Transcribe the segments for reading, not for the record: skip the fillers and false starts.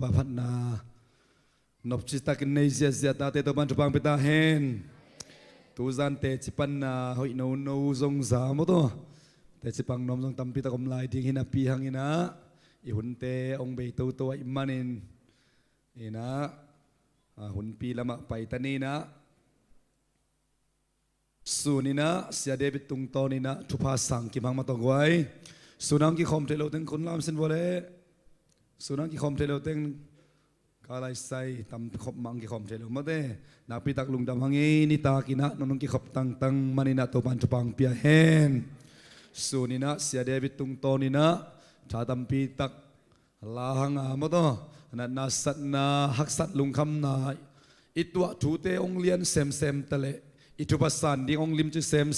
pa phat na nop chi takin nei zia ta te to ban chupang peta hen tu zan te chipan na hoi no zong za mo to te chipang nom zong tampi ta kom lai ding hina pi hangina I hun te ong be to I manin ina hun pi lama pai tani na sunina sia David tung tonina thupa sang ki mang ma to gwai sunang ki khom te lo teng kun lam sin vole sunang ki khom te lo teng kalai sai tam khop mang ki khom te lo ma de na pi tak lung dam hangi ni ta kina nonong ki khop tang manina to pan chupang pia hen sunina sia David tung tonina tha tam pi tak la hanga ma to na sat na hak sat lung kham na itwa thu te ong lian sem tale itu pasan ding ong lim chu sem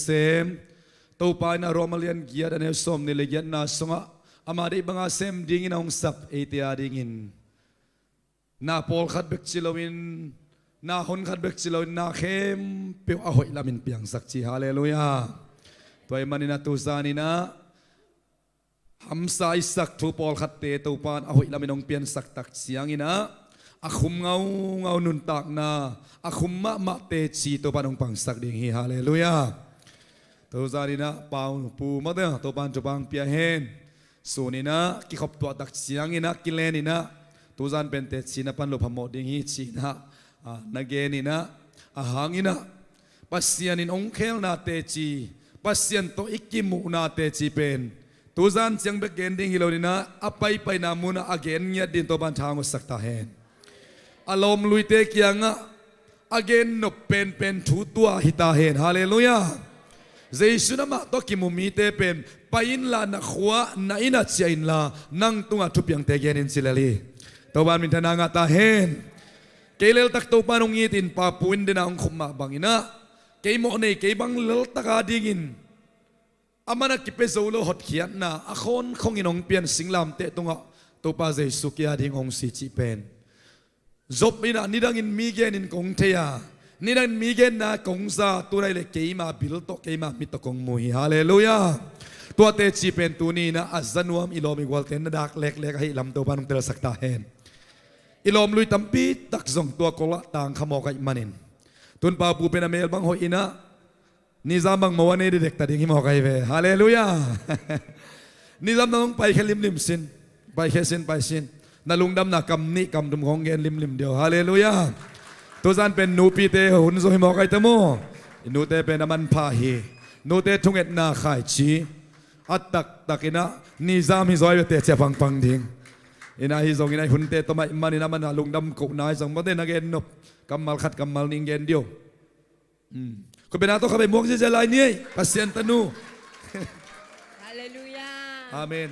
to pa na romalian gia dan som ni legian na songa amade banga sem ding in ong sap etia ding in na pol khat bek chilowin na hon khat bek chilowin na khem pe a hoi lamin piang sak chi hallelujah toy manina tu zanina hamsa isak thu pol khat te to pan a hoi lamin ong pian sak tak siang ina akhum ngau nun tak na akhum ma te chi to panong pang sak ding hi hallelujah to zarina pau pu ma da to pan chupang pia hen sunina ki khop to tak siang ina kilenina to zan pen te chi na pan lo phamo ding hi chi na nagenina ahangina pasianin ong khel na te chi pasian to ikimu na te chi pen to zan chiang be gen ding hilonina apai pai na muna again nya din to ban thang sak ta hen alom luite kianga again no pen thu tua hita hen hallelujah jesu nama to kimumi te pen pain la na khwa na ina chain la nang tunga thupiang te gen in silali to ban min thana nga ta hen kelel tak to panong itin pa puin din ang khumma bangina keimo nei ke bang lel taka dingin amana kipe zolo hot khiat na akhon khong inong pian singlam te tunga to pa jesu kia ding ong si chi pen Zop ina nidang in migen in kong teya nidang migen na kong sa turay le keima bil to keima mito kong muhi hallelujah tua te chi pen tu ni na azanuam ilom igual ten na dak lek hi lam to panong tel sakta hen ilom lui tampi tak zong tua kola tang khamo kai manin tun pa pu pen amel bang ho ina nizam bang mawane direct ta ding hi mo kai ve hallelujah nizam nong pai khelim sin pai khesin pai sin na lungdam na kam ni kam dum khong gen lim dio hallelujah to zan pen nu pi te hun zo hi mo kai tamo nu te pen aman pha hi nu te thunget na khai chi atak takina nizam hi zoi te che pang ding ina hi zong ina hun te to mai man ina man lungdam ko nai zong ma te na gen nop kamal khat kamal ning gen dio ko benato khabe mok je lai ni pasien tanu hallelujah amen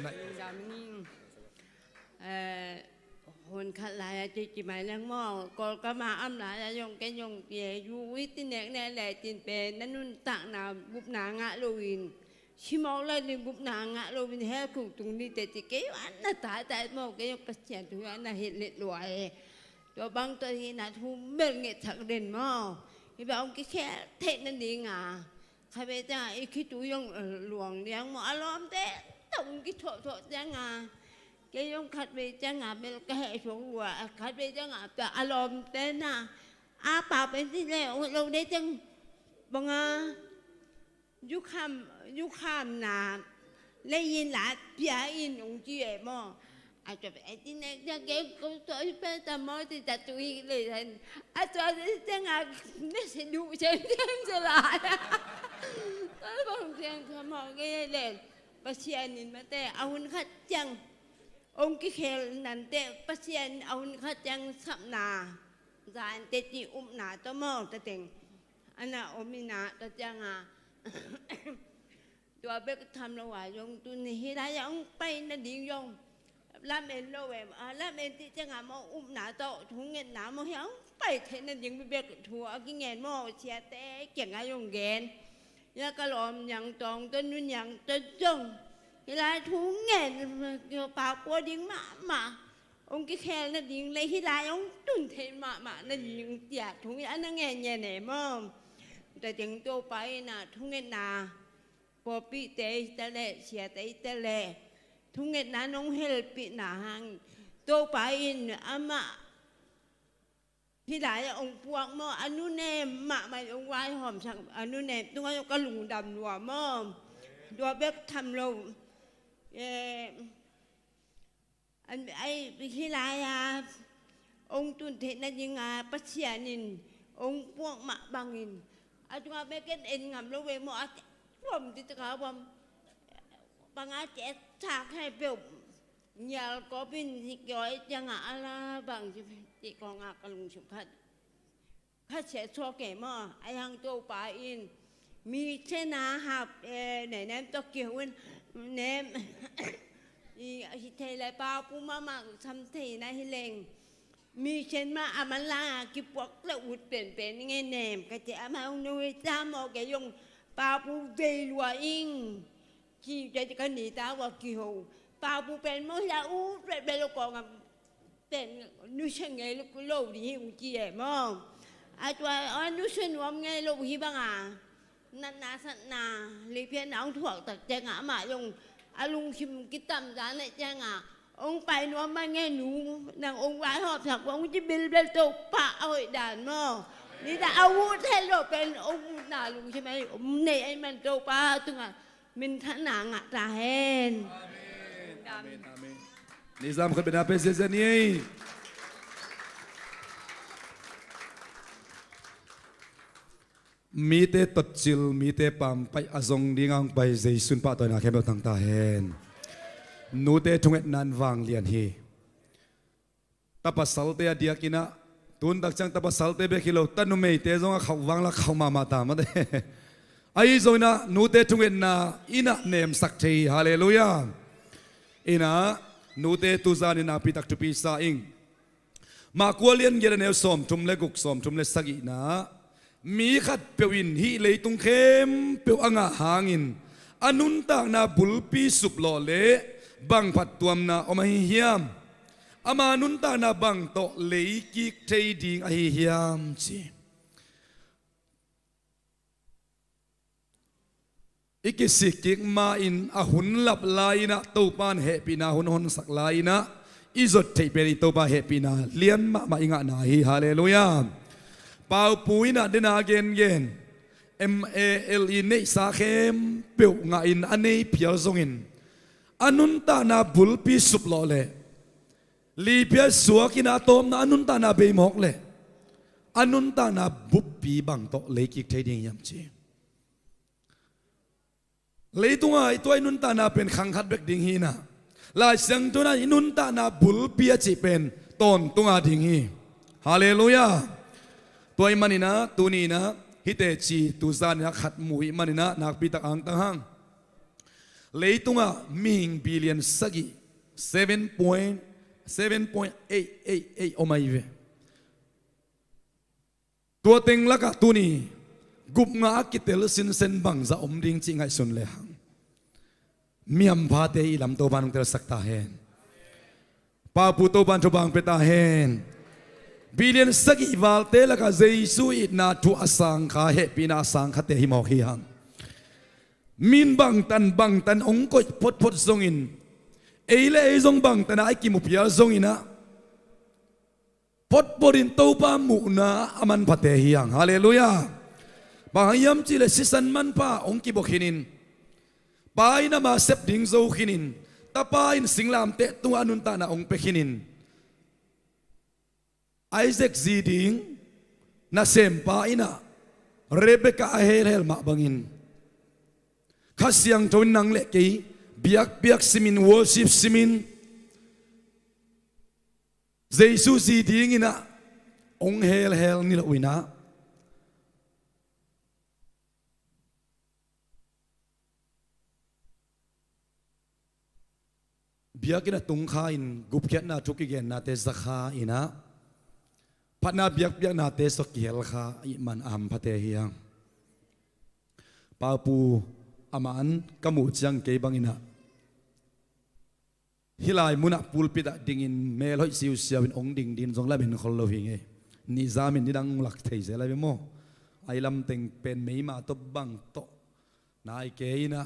hồn khát lại chỉ mày đang mò còn cả mà âm lại dùng cái dùng về vui tin nẹt này là tin về nên nun tặng nào bút nàng ngã lùin khi máu lên thì bút nàng ngã lùin hết cùng tung đi để thì cái anh là tại một cái dùng bát chén thứ anh là hiện liệt loại rồi băng tôi thì là thu bên nghệ thật đền mò thì bảo ông cái khe thế nên đi ngà khai bây giờ khi túi dùng luồng đi ăn mỏ lom thế tổng cái thọ ra ngà cái ông khách về chẳng ngạp bên cái hệ xuống của khách về chẳng ngạp cả alom tên à bảo bênที่แล้วเราได้จังบังยุคำนาเลยยินหลายเปียอินองค์จีเอ๋มออาจจะไอ้ที่ไหนจะเก็บก็ตัวเป็นแต่มอที่จะตุยเลยท่านอาจจะจังงาไม่ใช่ดูเช่นเดิมจะหลายแล้วบางทีทำมอก็ยังเล่นประเชียนินมาแต่เอาหุ่นขัดจังông cái khe nắn tệ bác sĩ ông khách chẳng sắp nà ra tệ chỉ nà cho mò ta tình anh nào mình nà ta chẳng tôi biết tham là hoài dùng tôi này đã ông bay nó đi dùng làm em lâu em làm em thì chẳng mà nà to thùng nghẹn nà mà héo bay thế nên những việc thua cái nghẹn mò xe té chẳng ai dùng nghẹn ya cái lòm nhằng tròn tên nuôi nhằng tên trông cái là thú nghẹn bảo qua điên mà ông cái khe nó điên lấy cái lại ông tuần thế mà nó điên giả thú nghẹn nó nghe nhẹ nè màแต่ถึงตัวไปน่ะทุกเงินน่ะพอปีเตะแต่เละเสียเตะแต่เละทุกเงินน่ะน้องเฮลปีน่ะหังตัว ตัวไปอินอามาที่หลายองค์พวกหม้ออนุเนมมาไม่องค์ไว้หอมสักอนุเนมตัวก็ลุงดำดัวหม้อดัวเบ็กทำเราอันไอ้ที่หลายองค์ตุนเทนยังไงปัจเจียนินองค์พวกมาบังอินอาจารย์เบกเอ็นงามเราเวมอผมติดกับผมบางอาเจ็ดฉากให้เปรี้ยวอยากก็เป็นที่ย่อยจังอะไรบางที่กองอากลุงสุพัฒน์ข้าเสียชัวแก่หม้อไอ้ทางตัวป่าอินมีเช่นนาหับไหนแนมตัวเกี่ยวแนมอีเทเลปาปูมาทำทีนะฮิเลงมีเช่นมาอามันลากิปวกละอุดเปลี่ยนไงแนมก็จะมาอุนุยจามอแกยงปาปูเวลัวอิงที่จะกันหนีตาว่ากี่หูปาปูเป็นมอลาอูเป็นโลกองเป็นนุชงไงลูกโลดีหิวจีเอ๋มออาจว่านุชนวมไงโลกหิบังนันนาสันนาลีเพียนเอาถั่วตักแจงหมาลงอาลุงชิมกิตำจานในแจงองไปนวมมาไงหนูนางองค์ไว้หอบถักว่าองค์จะบินเป็นตกปะเอาด่านมอนี่แต่อาวุธแทนเราเป็นองค์หนาลุงใช่ไหมเนี่ยไอ้มันตกปะตึงมันท่านางตาเห็นนิซามขึ้นเป็นอาเปเซเซนีมีเตตัดจิลมีเตปามไปอาซงดิ้งอังไปเจสุนปะตัวนักเข้มต่างตาเห็นนูเตทุงเอ็ดนันวางเลียนฮีตาปัสสัลเตอเดียกินะตุนตักจังตาปัสสัลเตเบกิโลตันนุเมย์เตจงเขาวางละเขามาตามมาเดไอ้โซนะนูเตทุงเอ็ดนาอินะเนมสักทีฮาเลลูยาอินะนูเตตุซานินาปิตักตุปิซาอิงมากัวเลียนเยเรเนลสอมทุมเลกุกสอมทุมเลสกินะมีขัดเปียวอินฮีเลยตุงเข้มเปียวอ่างหางินอนุนตางนาบุลปีสุบหล่อเลบังผัดตัวมนาอมาฮิยามอามานุนตางนาบังโตเลยกิกเทดิงอฮิยามจีอีกสิกิกมาอินอาหุนหลับลายนะตัวปานเฮปีนาหุนสักลายนะอิจดเทเปริตัวปาเฮปีนาเลียนมาอิงะนาฮีฮาเลลูยาเป่าปุยนะเดนาเกนMALE ในสาเข้มเปียวงาอินอันนี้เพียรซงอินอนุนตานาบุลปีสุบลอเลลีเพียสัวกินาโตมนาอนุนตานาเบมอกเลอนุนตานาบุบปีบังโตเลกิกเทดิงยามจีเลยตัวไอ้ตัวอนุนตานาเป็นขังขัดเบกดิงฮีนะลายเสียงตัวนั้นอนุนตานาบุลปีจีเป็นต้นตัวดิงฮีฮาเลลูยาตัวมันนี่นะตัวนี้นะฮิเตจีตุซานนักขัดมุยมันนี่นะนักปีตักอังตังหังเลยตัวมิงบิลเลียนสกี7.888โอมาอีเวตัวเต็งละกะตัวนี้กุบงากิเตลสินเซนบังจะอมดิ่งจริงไอสุนเลยหังมีอัมพาเตอิลำตัวบานุเตลสักตาเฮนปาปูตัวบานทุบังเปตาเฮนบิลเลียนสกีวาลเตละกะเจสุอินาทุอาสังขาเฮปีนาสังขเตหิมอกฮิหังมินบังตันองค์ก็พดซงอินเอเลไอซงบังตันไอกิมุพิอาซงอินะพดบรินตัวปามุนาอามันพัเตหิยังฮาเลลูยาบางยามจิเลสิสันมันปาองค์กิบกินินปายนามาเซปดิงโซกินินตาปายนสิงลามเตตัวอนุนตานาองค์เปกินินไอเซกซีดิงนาเซมปายนาเรเบคาเฮลมาบังอินข้าเสียงจนนังเล็กเบียกสิมินวอร์ชิปสิมินเจสุซีดิงินะองเฮลนี่ละวินะเบียกินะตุงข้าอินกุบเขียนนาทุกิเกนนาเตสข้าอินะพัดนาเบียกนาเตสกิเฮลข้าอิมันอัมพัเตเฮียงปาปูอามันกมูจังเกบังอินะฮิลายมุนักปูลปิดดิ่งอินเมลอยซิวเซียวินองดิ่งดินทรงละเป็นคนเราเองนิซามินนี่ดังหลักเทเสละเป็นโมไอลำเต็งเป็นไม่มาตบบังโตนายเกยนะ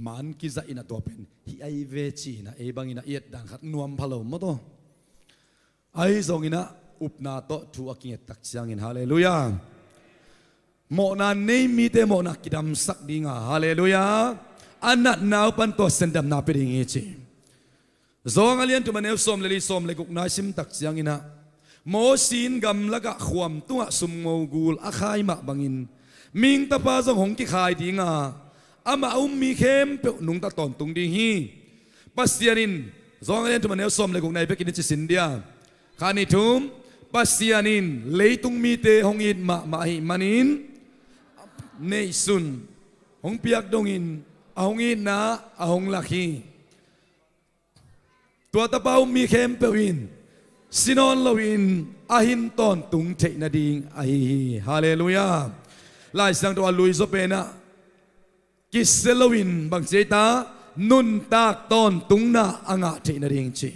มันกิจะอินะตัวเป็นฮิไอเวจีนะเอบางอินะเอียดดังขัดนวมพะโลมมาตัวไอซองอินะอุปนาโตทูอากิเงตักเสียงอินฮาเลลูยาโมนันนี่มีแต่โมนักกิดำสักดิ่งฮาเลลูยาอันนั้นนาวปันตัวเซนดำนาเปริงเอจีซองอเลียนตุมันเอลสมเลลิสมเลกุกนาซิมตักเสียงอินะโมสินกำละกะขวมตัวสุมโมกูลอาคายมะบังอินมิงตาปาซองหงกิขายดิ่งอามามีเข้มเปนุงตาตอนตุงดิ่งฮีปัสยานินซองอเลียนตุมันเอลสมเลกุกนายเปกินจิสินเดียขานิทุมปัสยานินเลยตุงมีเตหงอินมาหิมันินเนซุนหงเปียกดงอินหงอินนะหงลักฮีตัวตะเปามีเข้มเปวินสินอนลวินอาหินตอนตุงเทนดิงอาฮีฮาเลลูยาลายสังตัวลุยโซเปนะกิสลวินบางเจตานุนตากตอนตุงนาอ่างเทนดิงจี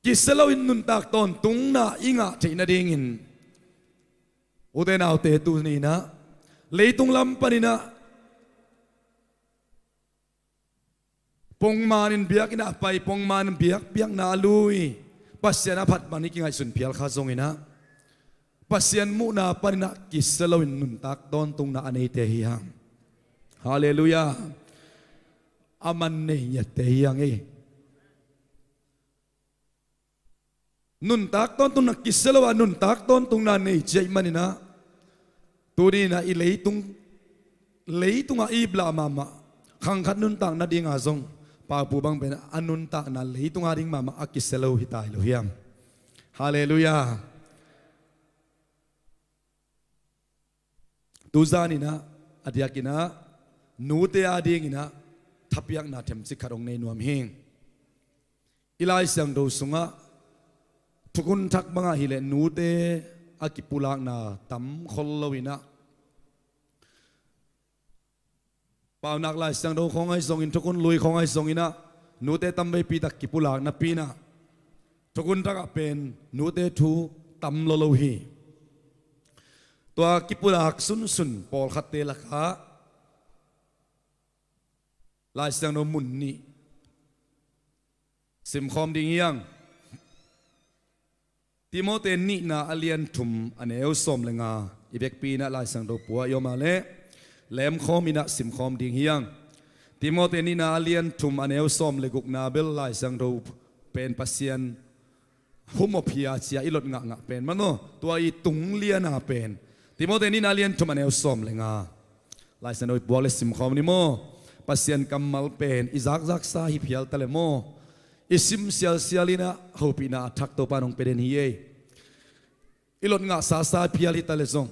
กิสลวินนุนตากตอนตุงนาอิงะเทนดิงอินอุเดนเอาเตตุนีนะเลยตุงลำปนินะปงมานินเบียกนะไปปงมานินเบียกนาลุยปัสยานาพัดมันนี่กิงไงสุนเพียลข้าทรงอินะปัสยานมุนาปนินะกิสลวินนุนตักตอนตุงนาอันเตหิยังฮาเลลูยาอามันเนียเตหิยังนุนตักตอนตุงนากิสลวานุนตักตอนตุงนาเนยใจมันนี่นะตัวนี้นะอีเลยตุงอาอีบลามามาขังขัดนุนตักนาดีงาซงปาปูบังเป็นอนุนตักนาเลยตุงอาดิงมามาอากิสลวหิตายโลหิมฮาเลลูยาตูซานี่นะอดียกินะนูเตอาดีงินะทับยังนาเทมสิขารองในนวมเฮงอิไลเสียงดูสุงะทุกุนทักบังฮิเลนูเตอากิปุลากนาตัมคอลลวินะป่าวนักลายเสียงดูของไอ้ทรงอินทุกุนลุยของไอ้ทรงอินะนูเตตัมไปปีตักกิปุลากนาปีนะทุกุนทักเป็นนูเตทูตัมโลโลฮีตัวกิปุลากสุนปอลขัดเตลักฮะลายเสียงโนมุนนี่สิมคอมดิ่งยังติโมเตนี่นาอเลียนทุมอันเอลสมเลงาอีเบกปีนะลายเสียงโดปัวยอมาเลแหลมคอมินะสิมคอมดิ่งยังติโมเตนี่นาอเลียนทุมอันเอลสมเลกุกนาเบลลายเสียงโดเป็นปัสยันหุมอพิอาเชียอิลดงะเป็นมันโนตัวอีตุงเลียนาเป็นติโมเตนี่นาเลียนทุมันเอลสอมเลงาลายเซนโดยบัวเลสิมคอมนิโมปัสยันกัมมัลเป็นอิซักซักซาฮิพิอัลตะเลโมอิซิมเซียลเซียลินะฮูปินาทักโตปานองเป็นเฮียอิลดงะซาซาพิอัลฮิตะเลซง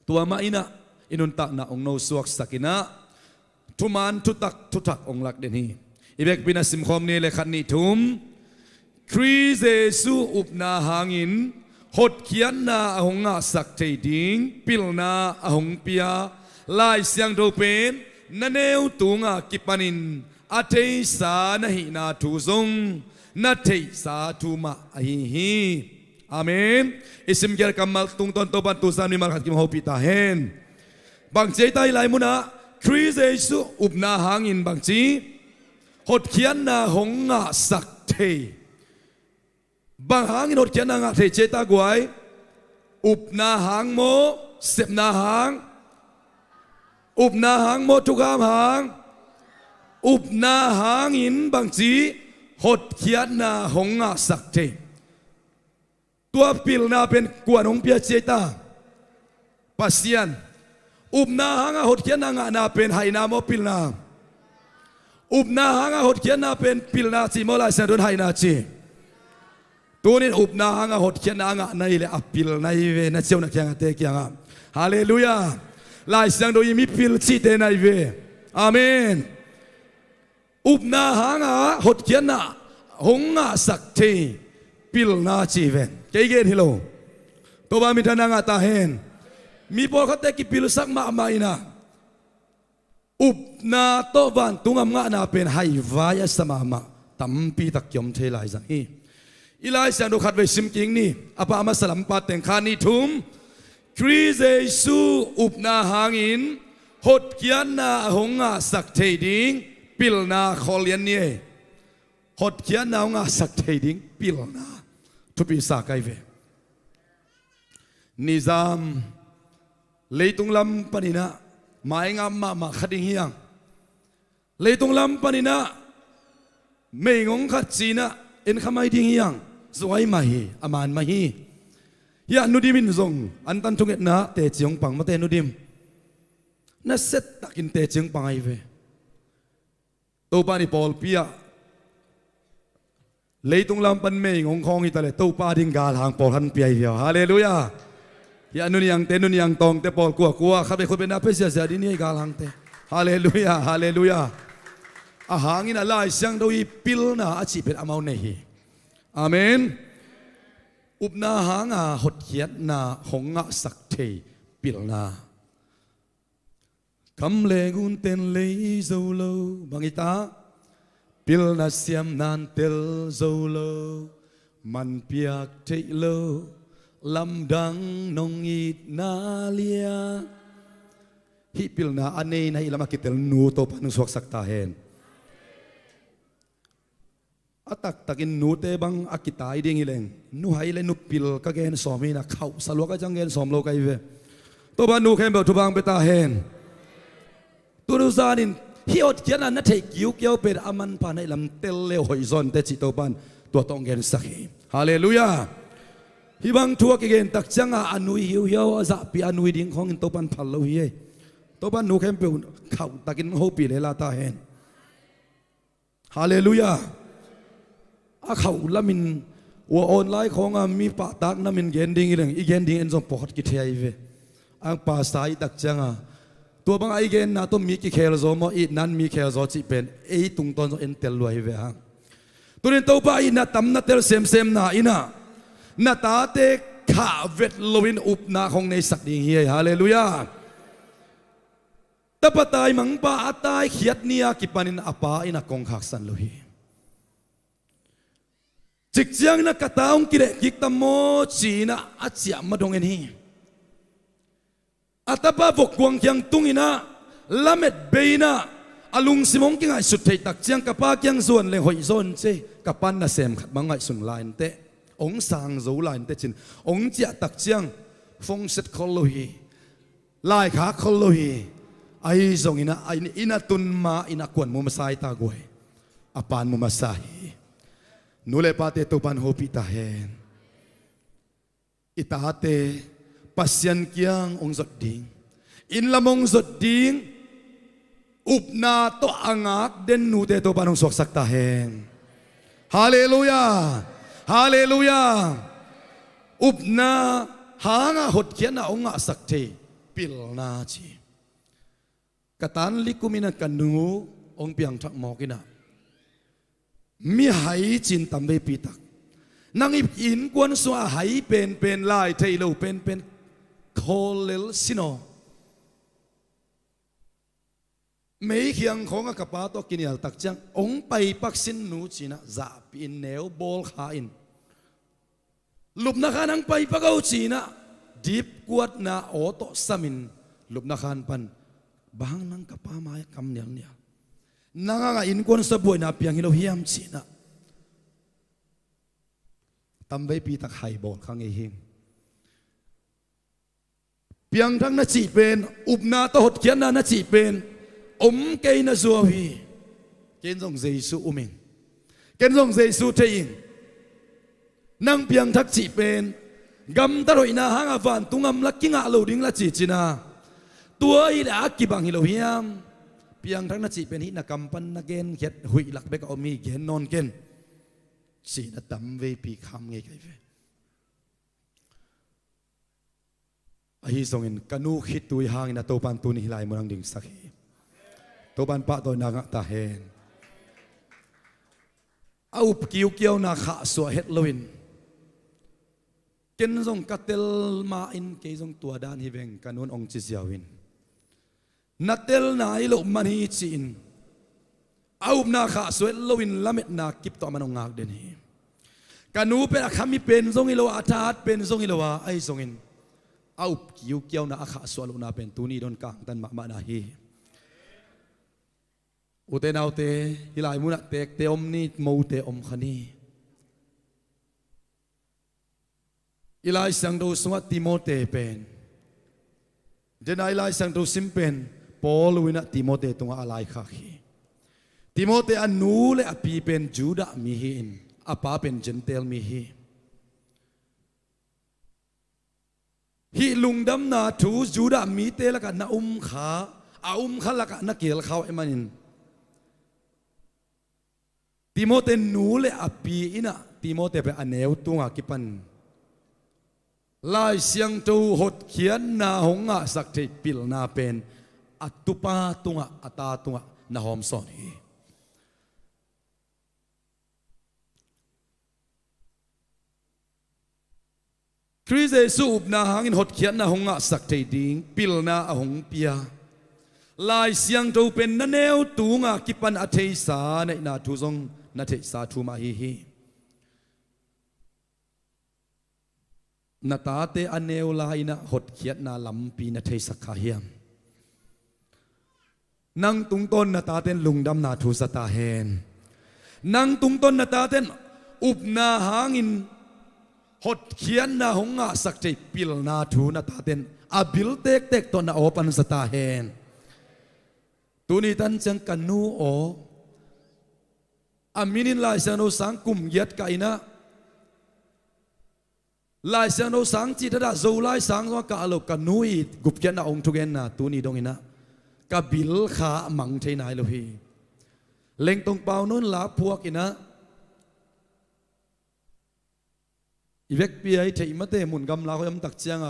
ตัวมาอินะอินุนตักนะองโนสวกสักินะทุมันทุตักองลักเดนีอิเบกปินาสิมคอมนี่เลขันนิทุมคริสเอซูอุปนาหางินหดเขียนนาหงอาสักเทดิงปิลนาหงเปียลายเสียงโดเป็นนันเอวตุงอากิปานินอาเทสานะหินาทูซงนัเทสาทูมาอิฮิอาเมนอิสมเกียรกัมมัลตุงตอนโตบันตุสามีมาขัดกิมฮอปิตาเฮนบางเจตายลายมุนะคริสเอซูอุปนาหางินบางจีหดเขียนนาหงอาสักเทบางหางอินหดเขียนนางเทเจตากวยอุบนาหางโมเสพนาหางอุบนาหางโมทุกามหางอุบนาหางอินบางจีหดเขียนนาหงอาสักเทตัวปิลนาเป็นกวนหงเปียเจตาปัสยันอุบนาหางหดเขียนนางนาเป็นไหนาโมปิลนาอุบนาหางหดเขียนนาเป็นปิลนาจีโมลายเซนโดนไหนาจีตัวนี้อุปนาหางหดเขียนนางในเลยอพิลในเวนัเจ้านักแข่งเตะยังฮาเลลูยาลายเสียงโดยมีพิลชีเตในเวอาเมนอุปนาหางหดเขียนนาหงสักเทพิลนาจีเวนเกย์ฮิโลตัวบามิทนางตาเฮนมีพอเขาเตะกิพิลสักมาไม่นะอุปนาโตวันตุงมงานาเป็นไฮวายสมามาตัมปีตักยมเทลายจังฮีอิไลเสียงดูขัดไว้ซิมกิงนี่อาปามาสลัมปาเต็งคานีทุมคริสเอซูอุปนาหางิน หดเขียนนาหงอาสักเทดิงปิลนาขอเลียนเนี่ยหดเขียนนาหงอาสักเทดิงปิลนาทุบิสาไกเวนิซามเลยตุงลำปนินะหมายงามมาขัดเฮียงเลยตุงลำปนินะไม่งงขัดจีนะเอ็นขมายดิ้งเฮียงสวยมาฮีอามานมาฮียานุดิมินซงอันตันทุงเอ็ดนะเตจิงปังมาเตนุดิมน่าเสร็จตักินเตจิงปังไอเวตัวปานิปอลพิยาเลยตุงลำปันไม่งงคองอิตาเลตัวปาดิงกาลหางปอลหันเปียเดียวฮาเลลูยายานุนยังเตนุนยังตองเตปอลกัวข้าไปคนเป็นนักเพชรเสียดินี่กาลังเตฮาเลลูยาฮาเลลูยาอาหางอินาลายเสียงโดยปิลนาอาชีพเป็นอามาวเนฮีอาเมนอุปนาหางาหดเขียนนาหงะสักเทปิลนาคำเลกุนเตนเลโซโลบังอิตาปิลนาเสียมนานเตลโซโลมันเปียกเทโลลำดังนงอีนาเลียฮิปิลนาอันนี้ในลำกิเตลนูโตปานุสวกสักตาเฮนอัตักตักินนูเตบังอากิตายดิ้งอีเลงนูไฮเลนุปิลก็เกนสอมีนะเขาสลวกก็จังเกนสอมโลกไอเวตัวปานูเข้มเบลทุบังเปตาเฮนตัวดูซานินฮิอดเขียนอันนั้นเทกิวเกียวเป็นอามันปานในลำเตลเลหอยซอนเตจิโตปันตัวต้องเกนสักฮีฮาเลลูยาฮิบังทัวกิเกนตักจังอานุยหิวเหี้ยวอาซาปีอานุยดิ้งของอินโตปันพัลโลฮีโตปันนูเข้มเปลเขาตักินโฮปีเลลาตาเฮนฮาเลลูยาอาเขาละมินว่าออนไลน์ของมีปะตักน้ำมินเกนดิ้งอีหลังอีเกนดิ้งเอ็นซอมปอดกิเทียเวอังปาสายตักจังตัวบางไอเกนนะตัวมีกิเคลโซมอีนั้นมีเคลโซจิเป็นไอตุงตอนเอ็นเตลลวยเวฮังตัวนี้ตัวไปน่ะตั้มน่ะเตลเซมน่ะอินะน่ะตาเตขาเวทลวินอุปนาของในสักดิ่งเฮียฮาเลลูยาแต่ปะตายมังปะอัตายเขียดเนียกิปันินอปาอินะกงขักสันโลฮีจิกจังนักกตาองกิเลกิกตโมจีนะอาเจียมาดงเอ็นฮีอัตบะวกกวงยังตุงอินะละเม็ดเบยนะอลุงสิมงกิงไอสุดเทตักจังกับปากยังส่วนเลยหอยซอนเจกับปันน่ะเสมขัดมังไอสุนลายเตองสางโจลายเตจินองเจียตักจังฟงเซตคอลโลฮีลายขาคอลโลฮีไอซงอินะไออินะตุนมาอินะกวนมุมาไซตากวยอปานมุมาไซนูเลปาเตตุปันโฮปิตาเฮนอิตาเตปัสยันเกียงองสดดิงอินละมงสดดิงอุปนาโตอังักเดนนูเตตุปันองสวกสักตาเฮนฮาเลลูยาฮาเลลูยาอุปนาหางาหดเขียนนาองสักเทปิลนาจีกตันลิกุมินักันนูองเปียงทักมอกินะมีหายจินตำเวปีตักนางอินกวนสัวหายเป็นลายเทโลเป็นโคเลลซิโนไม่เขียงของกับป้าตัวกินยาตักจังองไปปักสินนูจีนะจับอินเนวบอลขาอินลุบนักขันไปปักเอาจีนะดิบกวดนาโอโตสมินลุบนักขันปันบางนังกับป้ามาคำเนี่ยนางอินกวนสบวยนาเปียงฮิโลฮิยมจีนะตำไว้ปีตักไฮบอลข้างเอหิงเปียงทั้งนาจีเป็นอุบนาตหดเขียนนาจีเป็นอมเกยนาซัวฮีเกณฑ์ส่งเจสุอุมิงเกณฑ์ส่งเจสุเทียงนางเปียงทักจีเป็นกำตรอยนาหางอวันตุงอมลักกิ้งอาโลดิ้งละจีจีนาตัวอีละกิบังฮิโลฮิยมเพียงทั้งนั้นจีเป็นหินกรรมปันนักเกณฑ์เขียดหุยหลักเบกอมีเกณฑ์นอนเกณฑ์สีนัดดำเวปีคำไงไงเวไอ้ส่งอินกันูคิดตุยหางอินโตปันตุนิลายมังดิ่งสักฮีโตปันปะตัวนางตาเฮนเอากิ้วเกี่ยวนาขาสวเฮดลวินเกณฑ์ส่งกัตเตลมาอินเกย์ส่งตัวด้านฮิเวงกันูนองจิเซียวินนัดเตลนาอิโลมันฮีจีนเอาหน้าขาสวยลวินละเม็ดนากิบต่อมันองงากเดนีกันูเป็นอาคามีเป็นทรงอิโลอาทาดเป็นทรงอิโลวาไอทรงอิน เอาคิวเกี่ยวนะอาขาสวลุนาเป็นตุนีโดนกางตันมานาฮีอุเตนเอาเตฮิลายมุนักเตกเตอมนี่มูเตอมขณีอิลายสังดูสวัสติโมเตเป็นเดนอิลายสังดูซิมเป็นปอลวินะติโมเตตงอะไรข้าขีติโมเตอันนูเลอปีเป็นจูดามีหินอป้าเป็นเจนเทลมีฮีฮิลุงดำนาทูจูดามีเตละกันนาขาขาละกันนักเกลเขาเอมันินติโมเตนูเลอปีอินะติโมเตเป็นอันเนวตุงากิปันลายเสียงตูหดเขียนนาหงะสักเทปิลนาเป็นอัตุปาตุงะอัตาตุงะนาหอมสอนีคริสเยซูบนาหางอินหดเขียนนาหงะสักเทดิงปิลนาอหงเปียลายเสียงตูเป็นนาเนวตุงะกิปันอัเทสาในนาทุซงนาเทสาทุมาฮีนาตาเตอเนวลายนะหดเขียนนาลำปีนาเทสักขาเฮียมนั่งตุงต้นนาตาเต้นลุงดำนาทูสตาเฮนนั่งตุงต้นนาตาเต้นอุบนาหางินหดเขียนนาหงะสักใจปิลนาทูนาตาเต้นอบิลเตกตอนนาโอปันสตาเฮนตุนีตันจังกันนูโออามินินลายเซโนสังกุมยัดไกนะลายเซโนสังจิตระดับโซลายสังว่ากาลกันนูอีกุบเขียนนาองทุเกนนาตุนีดงอินะกะบิลขามังเทนายโลฮีเล็งตรงเปล่านู้นลาพวกอินะอีเวกปีไอเทอิมาเตมุนกำลาเขายำตักเจียง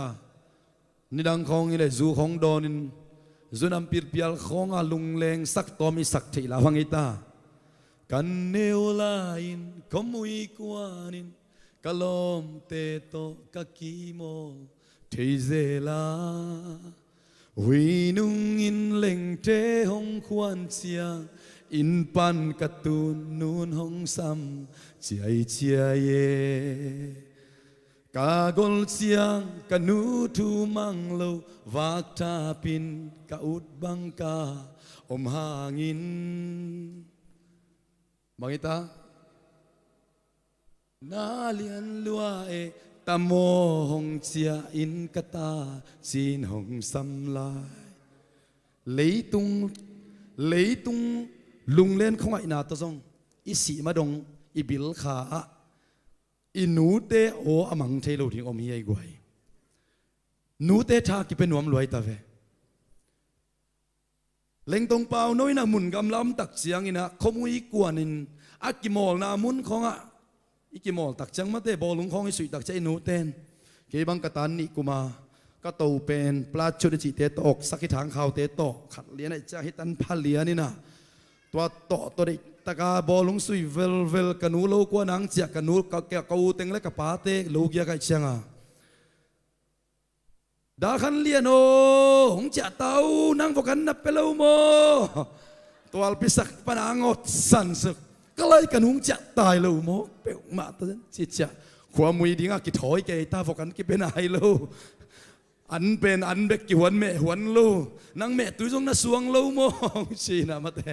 นิดังของนี่เลยจูของโดนินจูนำปีเปียลของลุงเลงสักตอมีสักเทลาวังอิตากันเนวลาอินคอมุยกวานินกะลอมเตโตกะกีโมเทเซลาวินุงอินเล่งเจหงควันเชียงอินปันกะตูนนูนหงซ้ำเจียเจียเยกากลเชียงกะนูทูมังโลวากทาปินกะอุดบังกาอมหางินบังอิตานาเลียนลัวเอตะโมหงเจียอินกะตาจีนหงซ้ำลายเลยตุงลุงเล่นของไอ้นาตะซงอิสีมาดงอิบิลขาอินูเตโออมังเทโลทิงอมเฮียกวยนูเตทากิเป็นหนวมรวยตาเวเล็งตรงเปล่าน้อยนะมุนกำลำตักเสียงอินะขมุยกวนินอักกิมอลนามุนของอีกิมอลตักจังมาเตบอลุงของอิสุยตักใจนูเตนเกบังกตันนิกุมาก็โตเป็นปลาชุดจิเตตอกสักทางข่าวเตตอกขัดเลี้ยนไอ้เจ้าฮิตันพันเลี้ยนี่นะตัวโตตัวเด็กตะกาบอลุงสุยเวลกันนูโลกว่านังเจียกันนูกะกูเต็งเล็กกับป้าเตโลกยาไก่เชียงดาขันเลียนโอหงจะเต้านั่งพวกกันนับเปล่าโมตัวพิสักปนางอดสันสึกก็เลยกันหงจะตายเลยโมเปลมาตัวนั้นจิตจะความมุยดิ้งกิถอยแกตาพวกกันกิเป็นไอโลอันเป็นอันเบกกี่หวนแม่หวนโลนังแม่ตุ้ยจงน่ะสวงโลโมชีนะมาแต่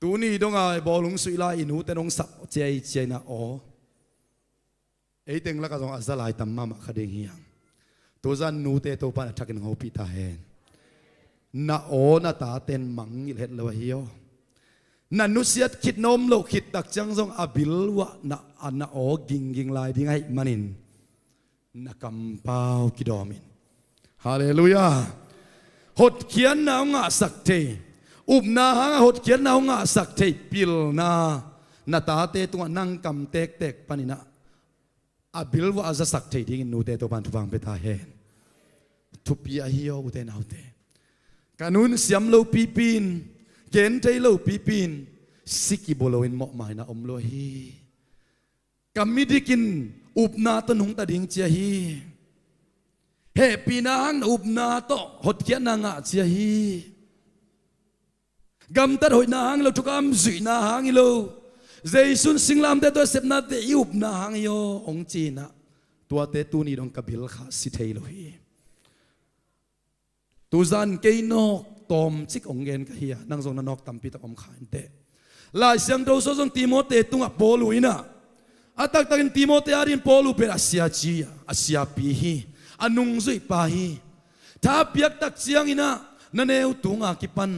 ตัวนี้ต้องเอาบอลงสุยลายอินูแต่ต้องสับเจนะอ๋อไอ้เต็งแล้วก็ต้องอาศัยตั้มมาขดิงเฮียงตัวจันนูเตตัวปันทักกันหัวปีตาเฮนน่าโอน่าตาเต็นมังยิเห็ดเลยเฮียวนั่นนุเสียดคิดนมโลคิดตักจังทรงอบิลวะน่าอันน่าโอกิงลายดิ้งให้มันินนักกำเปล่ากิดอมินฮาเลลูยาหดเขียนนาหงาสักเทอุบนาหงาหดเขียนนาหงาสักเทปิลนาตาเตตัวนั่งกำเตกปานินะอาบิลว่าอาจะสักเทดิ้งนูเตตัวปันทุบังเปตาเฮนทุปีอาฮิโออุเตนเอาเตกานุนเสียมโลปีปินเกณฑ์ใจโลปีปินสิกิโบโลอินเหมาะหมายนะอมโลฮีกำมิดิกินอุบนาตนุงตะดิงเจียฮีเฮปีนางอุบนาโตหดเขียนนางะเจียฮีกำตัดหอยนางเราทุกคำสุยนางอิโลเจสุนสิงลามเตตัวเสพนาเตอุบนางโยองจีนะ ตัวเตตูนี่ดงกบิลขาสิเทโลฮีตูซันเกยนอกตอมจิกองเงินกะเฮียนั่งทรงนอกตัมปีตะอมขานเตลายเสียงเราส่งติโมเตตุงะปอลุยนะอาตักตักติโมเตอารินปอลุเป็นอาเซียจีอาเซียปีฮีอันุงซุยปาฮีถ้าเปียกตักเสียงอินะนั่นเอวตุงอากิปัน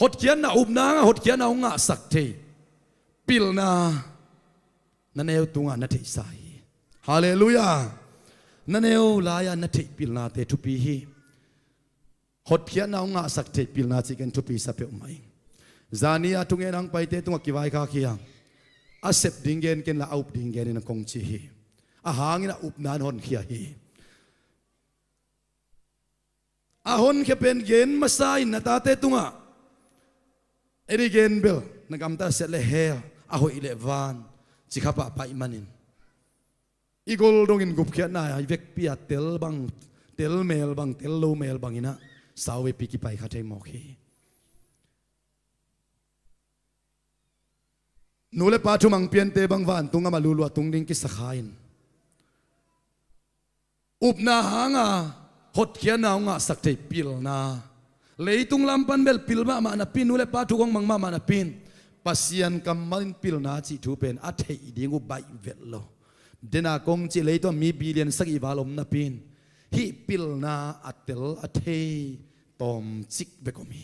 หดเขียนนะอุบนางหดเขียนนะองะสักเทปิลนานั่นเอวตุงอานาเทสายฮาเลลูยานั่นเอวลายานาเทปิลนาเตทุปีฮีหดเขียนนะองะสักเทปิลนาจิกันทุปีสัพเพอไม่จานีอาตุงเอนังไปเตตุงกิวายคาเคียงอาเซปดิงเกนเกนละอุบดิงเกนนังคงชีฮีอาหางอินะอุบนานหอนเขียฮีอาหอนแค่เป็นเกนมาสายนาตาเตตุงะเอริเกนเบลนักกำตาเสร็จเลยเฮลอาหอยเลวานจิขับไปมันนินอีกอลดงอินกุบเขียนนายเวกปียเตลบังเตลเมลบังเตลโลเมลบังอินะสาวเวปีกิไปขัดใจหมอกฮีนูเลปาชุมังเปียนเตบังวานตุงอามาลูลัวตุงดิงกิสขายนอุบนาหางาหดเขียนนาองะสักเทปิลนาเลยตุงลำปันเบลปิลมามานาปินนูเลปาทุกองมังมามานาปินปัสยันกัมมันปิลนาจิทูเป็นอัฐอิดิงูใบเวลโลเดนากงจิเลยตัวมีบิลเลียนสักอีวาลมนาปินฮิปิลนาอัตเตลอัฐิตอมจิกเบกมี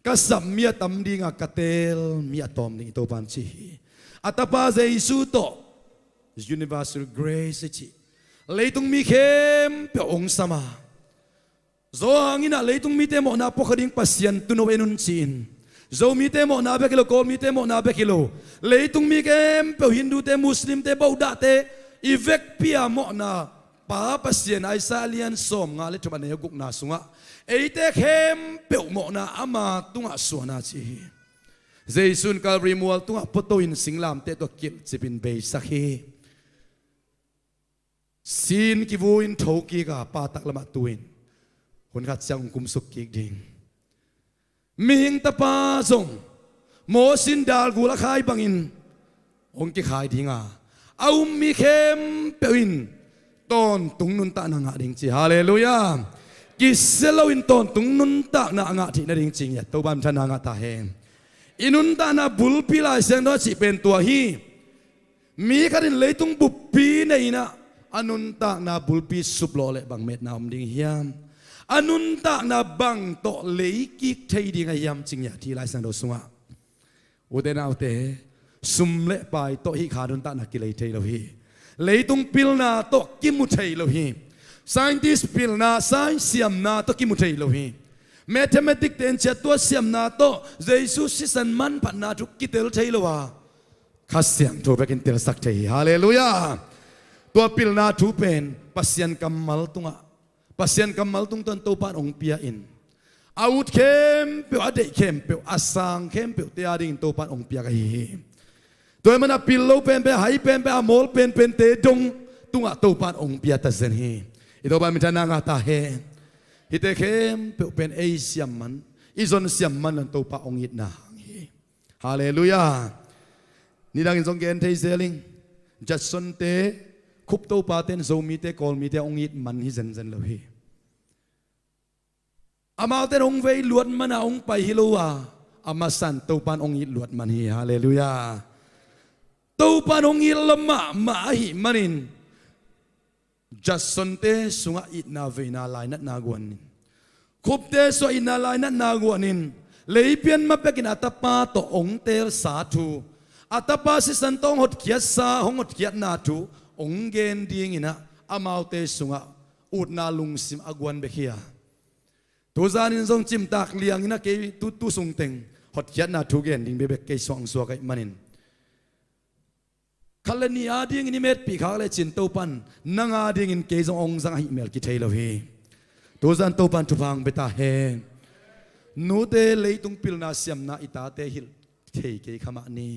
ก็สัมมีตัมดิงอากาเตลมีตอมดิงตัวปันชีอัตปาเจสุโต universal grace จิเลยตุงมีเข้มเปียองสมาโซหังอินะเลยตุงมีเตโมนาปกดิ่งปัสยันตุโนเอนุนจีนโซมีเตโมนาเบกิโลโกมีเตโมนาเบกิโลเลยตุงมีเข้มเปียฮินดูเตมุสลิมเตบาวดาเตอีเวกเปียโมนาป้าปัสยันไอซาเลียนสมงาเลทุบันเนกุกนาสุงะเอเตเข้มเปียวโมนาอามาตุงะสวนาจีเจสุนกาลริมัวตุงะปโตอินสิงลามเตตัวกิลจิบินเบย์สักฮีซีนกิวูอินโทกีกาปาตักละมาตุอินคนขัดจังกุมสุกิกดิงมิงตะปาซงโมสินดาลกุละขายบังอินองกิขายดิงาเอามีเข้มเปียวอินตอนตุงนุนตานังะดิงจีฮาเลลูยากิเซลวินตอนตุงนุนตานังะที่นั่นจริงๆตัวบัมทนังะตาเฮงอินุนตานาบุลพิลาเสียงนั้นสิเป็นตัวฮีมีขันเลยตุงบุปผีในนะอนุนตานาบุลปีสุบโลเลบังเม็ดนามดิ่งเฮียมอนุนตานาบังโตเลยกิกเทดิ่งเฮียมจริงอย่างที่ไลสังโดสุงะอุเดนเอาเตสุมเละไปโตฮิขาดุนตานากิเลเทโลฮีเลยตุงปิลนาโตกิมุเทโลฮีscientist pil na science siam na to kimuthei lo hi mathematics ten che to siam na to jesus sisan man phat na thu kitel thei lo wa khasiam tho bekin tel sak thei hallelujah to pil na thu pen pasien kamal tunga pasien kamal tung ton to pan ong pia in out kem pe ade kem pe asang kem pe te ading to pan ong pia ka hi toy mana pil lo pen pe hai pen pe amol pen pen te dong tunga to pan ong pia ta zen hi ito ba minta nanga tahe hite kem pe pen ei siam man izon siam man an to pa ongit na hi hallelujah ni dang in song gen thei seling jason te khup to pa ten zo mi te kol mi te ongit man hi zen zen lo hi amau te ong vei luat man ong pai hi lo wa amasan to pan ongit luat man hi hallelujah to pan ongit lama ma hi manin jason te sunga itna veina laina naguanin khupte so ina laina naguanin leipian mapekin atapa to ongtel sa thu atapa si santong hot kiat sa hong hot kiat na thu onggen ding ina amaute sunga utna lungsim agwan bekhia to zanin zong chim tak liang ina ke tu sung teng hot kiat na thu gen ding bebek ke song so kai manin kalani ading in met pi khale chin to pan nanga ding in ke jong ong jang hi mel ki thailo hi to zan to pan tu phang beta he nu te leitung pil na siam na ita te hil thei ke khama ni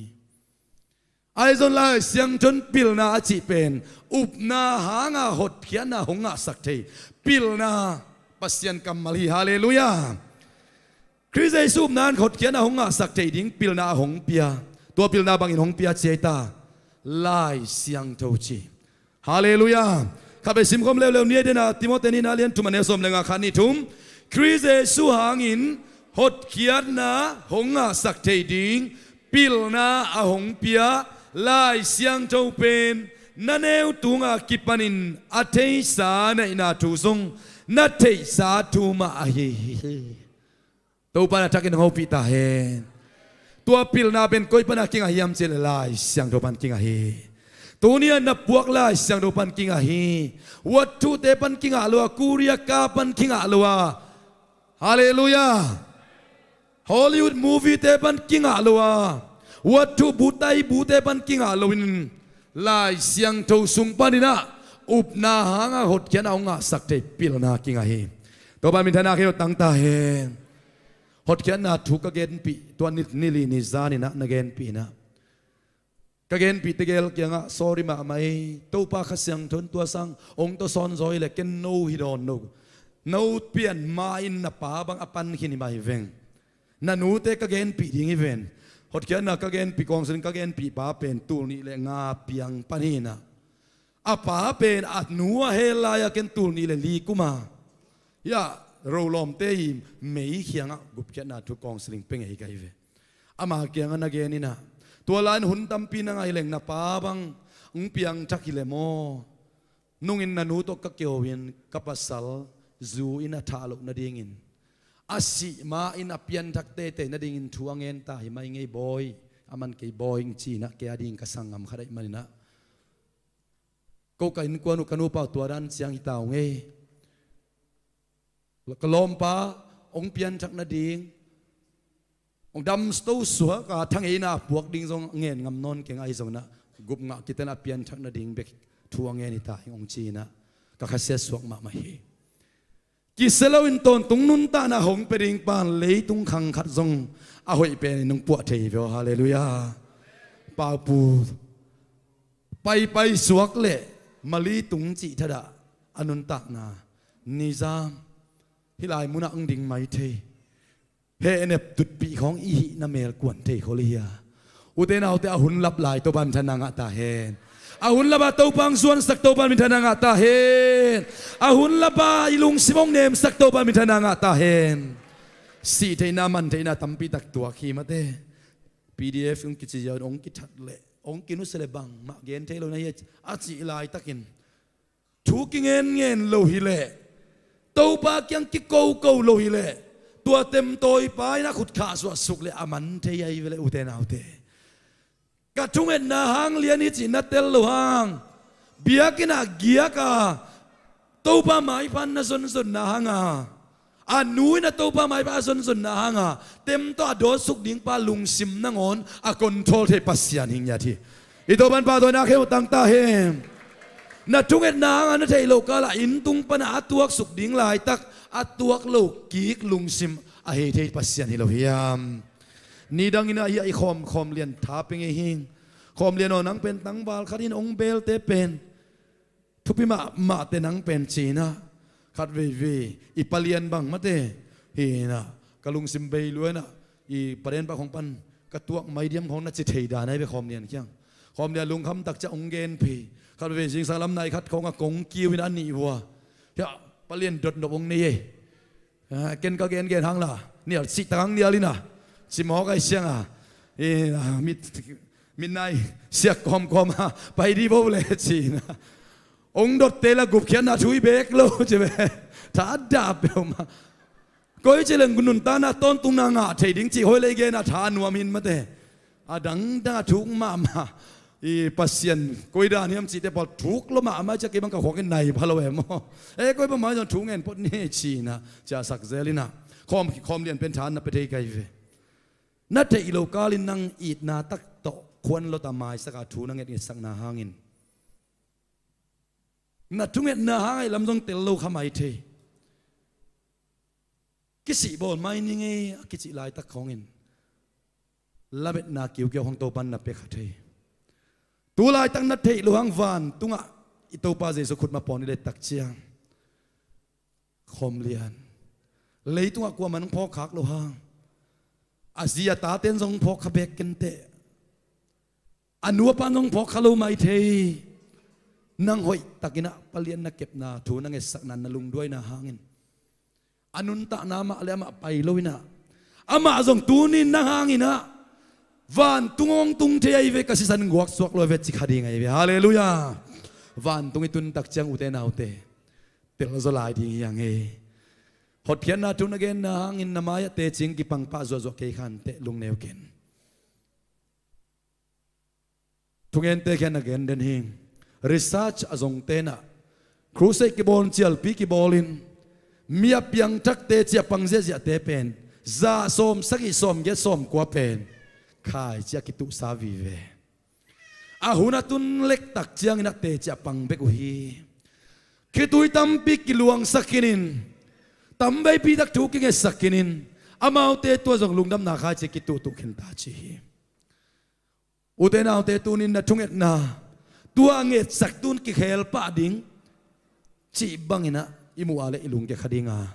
ai zon la siang chon pil na chi pen up na hanga hot khian na honga sak thei pil na pasien kamal hi hallelujah Christ Jesus nan hot khian na honga sak thei ding pil na hong pia to pil na bang in hong pia cheta lai siang thau chi ฮาเลลูยาข้าไปซิมคมเร็วๆนี้เดนะติโมเตนีนาเลียนทุมันเนสมเลงาคันนิทุมคริสเอสุหางินหดเขียนนะหงอาสักเทดิงปิลนะอาหงเปียลายเสียงเจ้าเป็นนั่นเอวตุงอากิปนินอาเทสาในนาทุสงนัทเทสาทุมาอาเฮตัวปนัดทักอินหูปิตาเฮตัวปิลนาเป็นก้อยปนัดกิงอาเฮียมเจลลายเสียงตัวปันกิงอาเฮตัวนี้นับพวกลายเสียงตัวปันกิงอาเฮวัตถุเตปันกิงอาลัวคูเรียกาปันกิงอาลัวฮาเลลูยาฮอลลีวูดมูฟวี่เตปันกิงอาลัววัตถุบูไตบูเตปันกิงอาลวินลายเสียงตัวสุงปันนี่นะอุปนาหางาหดเขียนเอางาสักเตปิลนากิงอาเฮตัวปันมินทนาเขียวตั้งตาเฮหดเขียนนาถูกกะเกนปีตัวนิลีนิซานี่นะนเกนปีนะกะเกนปีตะเกลเกียงอ่ะ sorry มาไม่ตัวป้าขเสียงทนตัวสังองตัวซอนซอยเลยเกนโนฮิดอนโนโนเปลี่ยนมาอินนับป้าบังอปันขินิมาอีเวงนันนูเตกะเกนปีดิ้งอีเวนหดเขียนนะกะเกนปีกองสินกะเกนปีป้าเป็นตูนี่เลยงาเปียงปันหินะอาป้าเป็นอัดนัวเฮลายเกนตูนี่เลยลีกุมายาเราลมเตยไม่เขียงอ่ะกุบเขียนนาทุกกองสลิงเป็นไงกันอีเวอามาเกียงอันนักเกนี่นะตัวลานหุ่นตั้มปีนังไอเล่งนับป้าบังเปียงจักกิเลโมนุ่งอินนันูตกกะเกียววินกับปัสสาวจูอินทาลุกนาดิ่งอินอาศิมาอินอเปียนทักเตเตนาดิ่งอินทัวเงินตาหิมาอิงไอบอยอามันเกย์บอยอิงจีนะเกย์ดิ่งกษังงำขดายมันนะก็กันกวนุกันุเป่าตัวดันเสียงฮิตาวเงยแล้วก็ล้มป้าองเปียนทักนาดิ่งองดำสตูสัวก็ทั้งเอน่าพวกดิ่งทรงเงินงำนนเก่งไอทรงนะกุบงะกิตนาเปียนทักนาดิ่งเบกทัวเงินฮิตาองจีนะก็ขัดเสียสวกมาไม่กิเซลวินตอนตุงนุนตานาหงเปริงปานเลยตุงขังขัดทรงอาหอยเป็นนงปวดเทียวฮาเลลูยาปาปูไปสวกเละมาลีตุงจิทดาอนุนตักนานิซามฮิลายมุนังดิ่งไม่เทเฮเนบตุดปีของอีหินาเมลกวนเทโคเลียอุเตนาอุเตอหุนลับลายตัวบันทนางตาเฮนอาหุนลับตัวปังส่วนสักตัวบันมิทนางตาเฮนอาหุนลับอิลุงสิมงเนมสักตัวบันมิทนางตาเฮนสีเทนามันเทนาตัมปีตักตัวขีมาเต PDF องกิจยาองกิทัดเละองกินุสเลบังมาเกนเทโลนายอาจิลายตักินทุกเงินโลหิเล่ตัวปากยังกิโกโลหิเล่ตัวเต็มตัวไปนะขุดขาสวดสุกเลยอามันเทียเวลอุเตนาอุเตกระทุ่งเอ็นนาหางเลียนิจินัตเตลโลหางเบียกินาเกียกาตัวปาไม้พันนะสนนาหางอันนู้นนะตัวปาไม้พันสนนาหางเต็มตัวโดนสุกดิ้งปาลุงซิมนังอนอากอนโทเทปัสยานิงยาทีอีตัวบันปาตัวนาเขวตังตาเฮมนัทุ่งเอ็นนาหางนัทเทโลกาละอินตุงปนาตัวสุกดิ้งลายตักอัตัวโลกีกลุงซิมอาเฮเทปัสยานิโลฮิยามนี่ดังอินไอคอมเลียนท้าเป็นไงหิงคอมเลียนนังเป็นตั้งบาลขัดินองเบลเตเป็นทุพิมาเตนังเป็นจีนะขัดเวอีปาเลียนบังมาเตเฮนะกะลุงซิมเบยล้วนนะอีประเด็นปะของปันกระตัวไม่เดียมของนักจิตเฮดาในไปคอมเลียนเคียงคอมเลียนลุงคำตักจะองเกนพีขัดเวสิงสารลำในขัดของกงกิวินันนี่วัวเฮ้ยปาเลียนดดองนี่เกนก็เกนทางละเนี่ยสิทางเดียวลินะสิหมอไก่เสียงมิดนายเสียกอมไปดีบ่เลยจีนะองดดเตละกุบเขียนนาช่วยเบกโลใช่ไหมถ้าดาบเปล่ามาก็ยังเจริญกุนุนตานาต้นตุงนางะเทดิ้งจีหอยเลยเกนาทานัวมินมาเตดังดาทุกมาอีปัสเซียนก็ยดานี่มันจีแต่พอทุกละมาจะเก็บมันกับหัวกันในพะโลเอมก็ประมาณจะทุกเงินพอนี่จีนะจะสักเซลินะคอมเรียนเป็นฐานนับไปเทไกเวนัดเทอิโลกาลินนังอีดนาตักโตควรเราตามายสักทูนังเงินสักนาหางินนัดทุกเงินนาหางไอ้ลำต้องเตลโลขมายเทกิสิบอลไม่นี่ไงกิสิลายตักของเงินละเบ็ดนาเกี่ยวของโตปันนับเปกเทตัวลายตั้งนัดเทอิโลหังวานตุงะอิโตปาเจสุขุดมาปอนนี่เลยตักเชียงคอมเลียนเลยตุงะกลัวมันพอคักโลหังอาเซียตาเต้นทรงพกขเบกกันเตะอนุปันทรงพกขลุไม่เท นังหอยตักินะปะเลียนนักเก็บนาถูนังเอสักนันนลุงด้วยนะหางเงินอนุนตะนามาเลมาไปลวินะอามาจงตูนินนะหางเงินะวันตุงองตุงเทียเวกสิสันกวกสวกโลเวจิขัดยังไงเวฮาเลลูยาวันตุงอิตุนตักจังอุเตนาอุเตเตลโซลายดียังไงหดเพียนนาทุนเกนนะหางเงินนามายเตจิงกิปังป้าจวกเกขันเตลุงเนวเกนทุกเงินเตเกนเกนเดนหิงresearch azong tena cruise ki bol chial pi ki bolin mia piang thak te chia pangje ja te pen za som saki som ge som kwa pen khai chia ki tu sa vi ve a huna tun lek tak chiang ina te chia pang be ku hi ki tui tam pi ki luang sakinin tam bai pi dak thu ki ge sakinin amau te to jong lungdam na kha che ki tu tu khin ta chi uten au te tunin na thunget na tua nget sak tun ki khel pa ding chi bangina imu ale ilung ke khadinga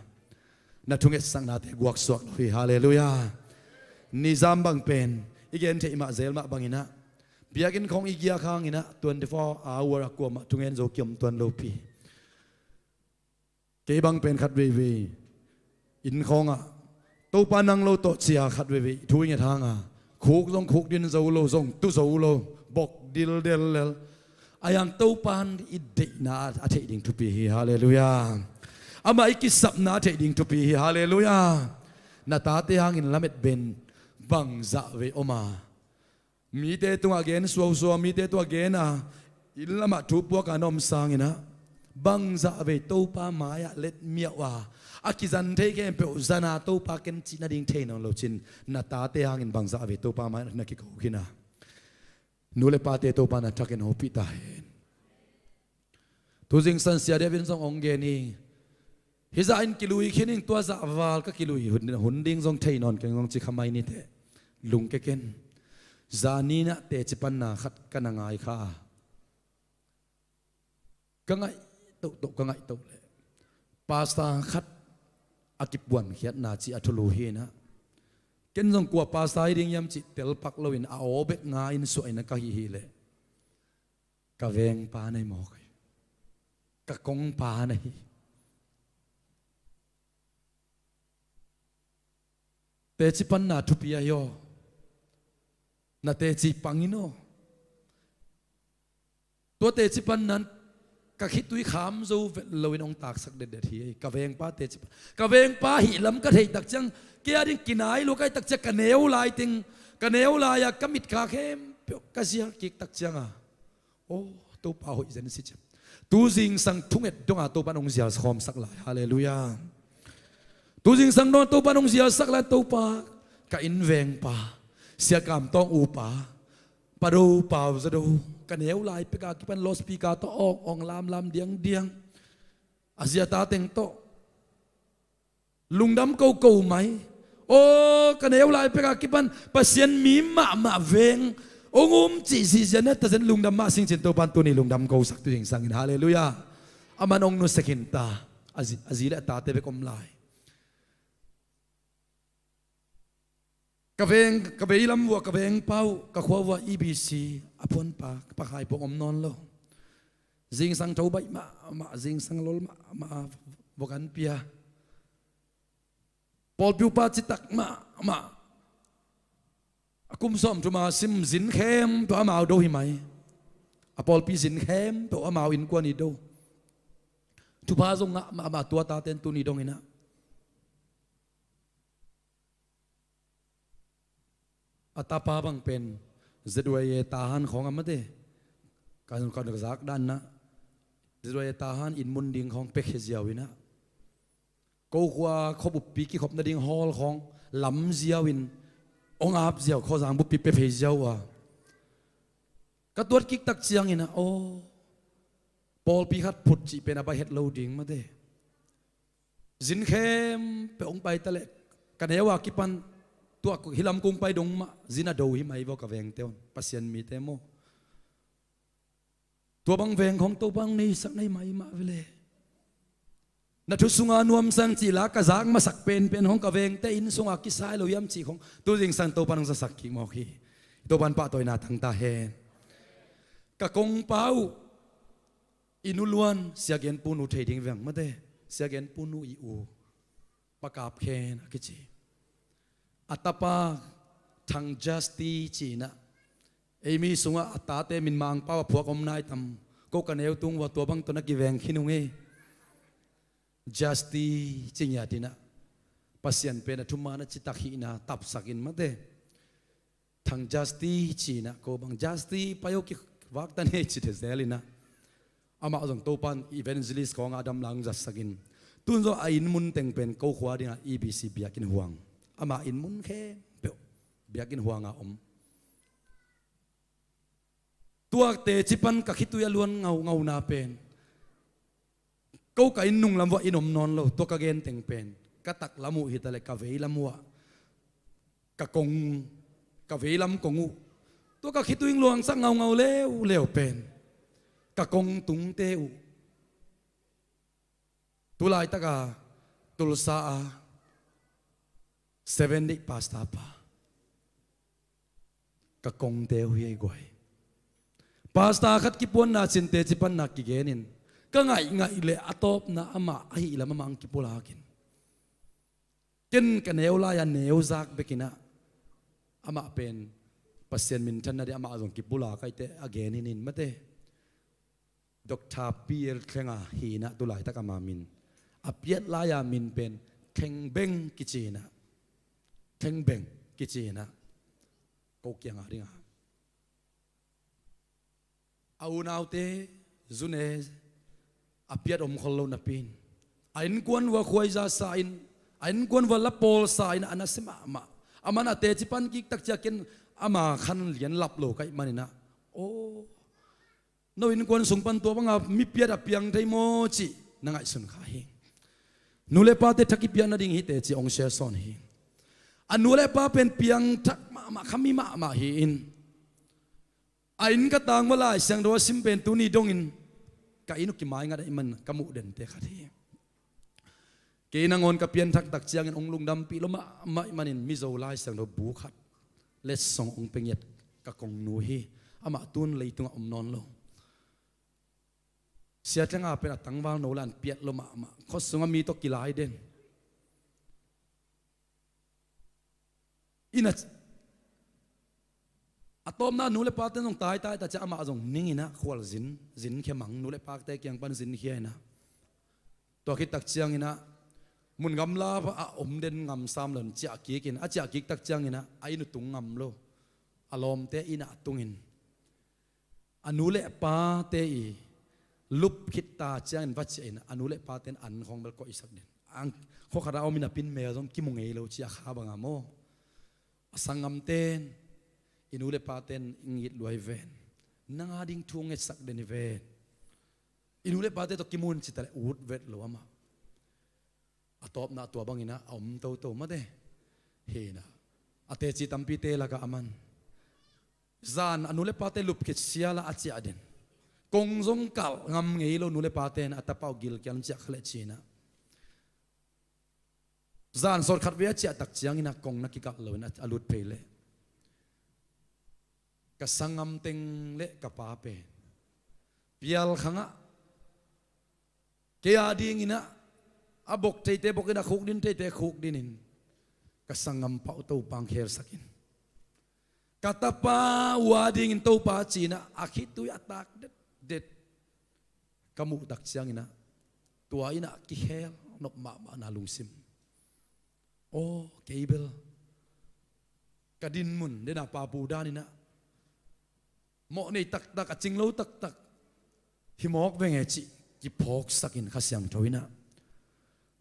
na thunget sang na te guak swak hui hallelujah nizam bang pen igen te ima zel ma bangina biagin khong igia khangina 24 hour akoma thungen zo kyam tuan lopi ke bang pen khat ve ve in khonga to panang lo to chia khat ve ve thu nge thanga khuk zong khuk din zo lo zong tu zo lo bok dil del lel ayang tau pan idde na athe ding to be hallelujah ama ikisap na athe ding to be hallelujah na ta te hangin lamet ben bang za ve oma mi te tu again so mi te tu again a ilama thu pu ka nom sangina bang za ve to pa maya let miawa akizan te ke pe zana to pa ken chi na ding the no lo chin na ta te hangin bang za ve to pa ma na ki ko kina nule pate to pana taken hopi ta hen tu jing san sia devin song ongge ni hiza in kilui khining tua za wal ka kilui hun ding jong thei non keng jong chi khamai ni te lung ke ken zani na te chi pan na khat kanangai kha kangai to le pasta khat akipwan khiat na chi athulu hi na ken jong kwa pa sai ding yam chi tel pak loin a obek nga in so ina ka hi le ka veng pa nei mo kai ka kong pa nei te chi pan na thu pia yo na te chi pangino to te chi pan nan ka khit tui kham zo loin ong tak sak de hi ka veng pa te chi ka veng pa hi lam ka thei tak chang kia ding kinai lo kai tak che kaneu lai ting kaneu lai ya kamit kha khem ka sia kik tak changa o to pa hoi zen si cham tu jing sang thunget donga to panong zia khom sak lai hallelujah tu jing sang don to panong zia sak la to pa ka in veng pa sia kam tong u pa paro pa za do kaneu lai pe ka ki pan los pi ka to ong lam diang azia ta teng to lungdam câu mai ô cái này lại phải cái ban pasien mi ma veng ông chỉ gì net ta dân lungdam ma sing chen to pan tu ni lungdam câu sắc tu hình sang in hallelujah aman ong no sekin ta azi la ta te be kom lai ka veng lam wa ka veng pau ka khwa wa EBC apon pa khai po om non lo jing sang thau bai ma jing sang lol ma vokan pia Paul piu pa chi tak ma akum som tu ma sim zin khem to amao do hi mai a Paul pi zin khem to amao in kwa ni do tu pa zong ma tua ta ten tu ni dong ina atapa bang pen zedwaye tahan khong amate kan zak dan na zedwaye tahan in mun ding khong pe kheziawina câu qua khó bụp pi ki khop na ding hall khong lam ziaw in ong ap ziaw kho jang bụp pi pe phe ziaw à ka tuat kik tak chiang ina o Paul pi khat phut chi pe na ba het loading ma de zin khem pe ong pai ta le kan hewa ki pan tua hilam kung pai dong ma zina do hi mai vo ka veng teon pasien mi te mo tua bang veng khong to bang nei sak nei mai ma vele na thu sunga nuam sang chi la ka zak ma sak pen hong ka veng te in sunga ki sai lo yam chi khong tu jing sang to panong sa sak ki mo khi to ban pa toy na thang ta he ka kong pau inuluan siagen punu thading veng mate siagen punu I u pakap khen kichi atapa thang justi china emi sunga atate min mang pa phuak om nai tam ko kaneu tung wa to bang to na ki veng khinunge justi chinya tina pasian pe na thuma na chitakhi na tap sakin mate thang justi china ko bang justi payo ki wak tan he chite zelina ama jong topan evangelist ko nga dam lang jas sakin tunzo a in mun teng pen ko khwa dinga EBC biakin huang ama in mun khe pe biakin huanga om tuak te chipan ka khituya luan ngau na pen ko ka in nung lam wa inom non lo to ka gen teng pen ka tak lamu hi tale ka vei lamwa ka kong ka vei lam kongu to ka khituing luang sa ngau leo pen ka kong tung te u tulai taka tulsa a 70 pasta pa ka kong te hu ye goi pasta khat ki pon na chin te chipan na ki genin ka ngai le atop na ama ai la mamang ki pulakin ken ka neula ya neu zak bekina ama pen pasien min than na de ama azong ki pula kai te again in mate Dr. Pierre Klenga hina tulai taka mamin apiat la ya min pen theng beng kichina theng beng kichina ko kyang a ringa au naute zune apiat om kholo na pin ain kwan wa khoi za sa in ain kwan wa la pol sa in anasema ma amana te chipan ki tak chaken ama khan lian lap lo kai manina o no in kwan sungpan to banga mi piat apiang thai mo chi nangai sun kha hi nule pa te thaki pian na ding hi te chi ong share son hi anule pa pen piang thak ma khami ma hi in ain ka tang wala sang do sim pen tu ni dong in ka inu ki mai nga da iman kamu den te khathi ke nangon ka pian thak tak chiang in ong lung dam pi lo ma manin mi zo lai sang do bu khat let song ong penget ka kong nu hi ama tun leitung om non lo sia tanga pe tangwang no lan piat lo ma khosunga mi to kilai den ina atom na nule pa ten nong tai ta cha ama jong ningina khwal zin khe mang nule pak te kyang pan zin hi na to ki tak chiang ina mun gam la a om den ngam sam lon cha ki kin a cha ki tak chiang ina ai nu tung ngam lo alom te ina tungin anule pa te I lup khit ta chiang va che ina anule pa ten an khong bel ko isak den ang kho khara om ina pin me jong ki mu ngei lo chi kha banga mo asangam ten inule paten ingit luai ven nanga ding thung e sak den ven inule pate to kimun chitale ut vet lo ama atop na to bangina om to ma de he na ate chi tampi te la ka aman zan anule pate lup khit siala achi aden kong zong kal ngam ngei lo nule paten atapau gil kyam cha khle china zan sor khat ve cha tak chiang ina kong na ki kak lo na alut pele ka sangam teng le ka pa pe pial khanga ke ading ina abok te bok ina khuk din te khuk dinin ka sangam pa to pang kher sakin katapa wading in to pa china akhitu atak det kamu tak chiang ina tua ina ki hel nop ma na lungsim o cable kadin mun dena pa pu danina mo nei tak aching lo tak himok venge chi ki phok sakin khasyang thoina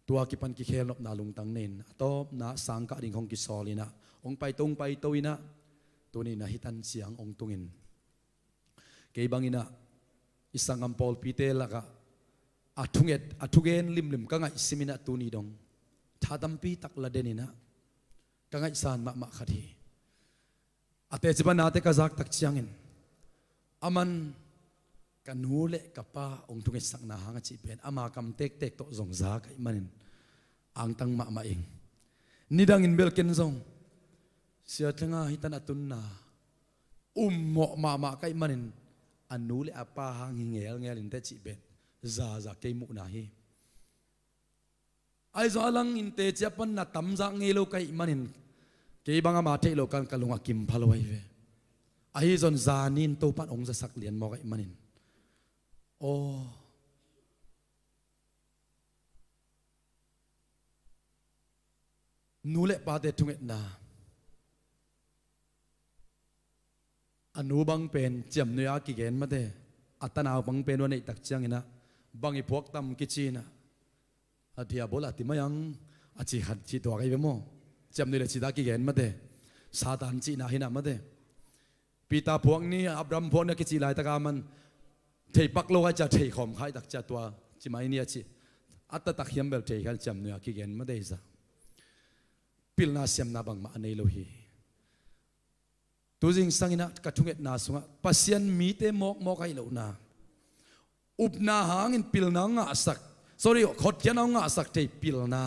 tua ki pan ki khel nop na lung tang nen atop na sangka ding hong ki solina ong pai toina tuni na hitan siang ong tungin ke bangina isangam pol pite laka athugen lim ka ngai simina tuni dong thadampi takla denina ka ngai san ma khathi ate chiban ate ka zak tak chiangin aman kanule kapa ong tunge sakna hanga chi pen ama kam tek to zong za kai manin ang tang ma ing nidang in bel ken zong sia tanga hitan atun na mo ma kai manin anule apa hang ngel in te chi ben za ke mu na hi ai zo lang in te chapan na tam za nge lo kai manin ke banga ma the lo kan kalunga kim phaloi ve ai zon zanin to pan ong za sak lian mo kai manin o nu le pa te thunget na anu bang pen cham nuya ki gen ma de atanaw bang pen wan ei tak chiang ina bangi phok tam ki china atia bola ti mayang achi khat chi to kai mo cham nu le chi da ki gen ma de satan chi na hina ma de pita phok ni abram phok na ki chi lai ta ka man thei pak lo ga cha thei khom khai tak cha tua chi mai ni achi atta tak hiam bel thei khal cham nuya ki gen ma de za pilna siam na bang ma nei lo hi tu jing sangina kathunget na sunga pasien mi te mok mok ai lo na upna hangin pilna nga sak sorry khot kian nga sak te pilna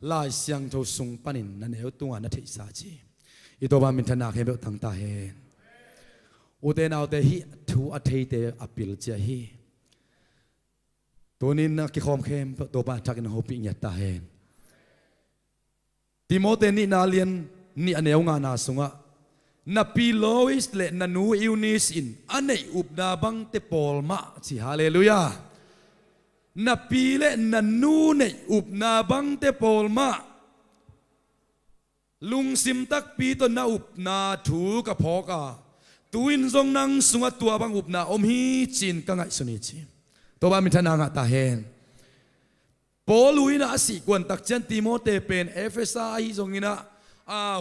lai siang tho sung panin na neu tunga na thei sa chi i to ba min thana khe be thang ta he u te naw te hi thu a thei te apil cha hi tonin na ki khom khem to ba thakin hopi nya ta he Timote ni nalian ni aneu nga na sunga na pilois le na nu iunis in anei upna bang te polma chi hallelujah na pile na nu nei upna bang te polma lung sim tak pi to na upna thu ka phoka tuin zong nang sunga tua bang upna om hi chin ka ngai suni chi to ba mi thana nga ta hen Pauluina asi kwan tak chen Timote pen Efesa hi zongina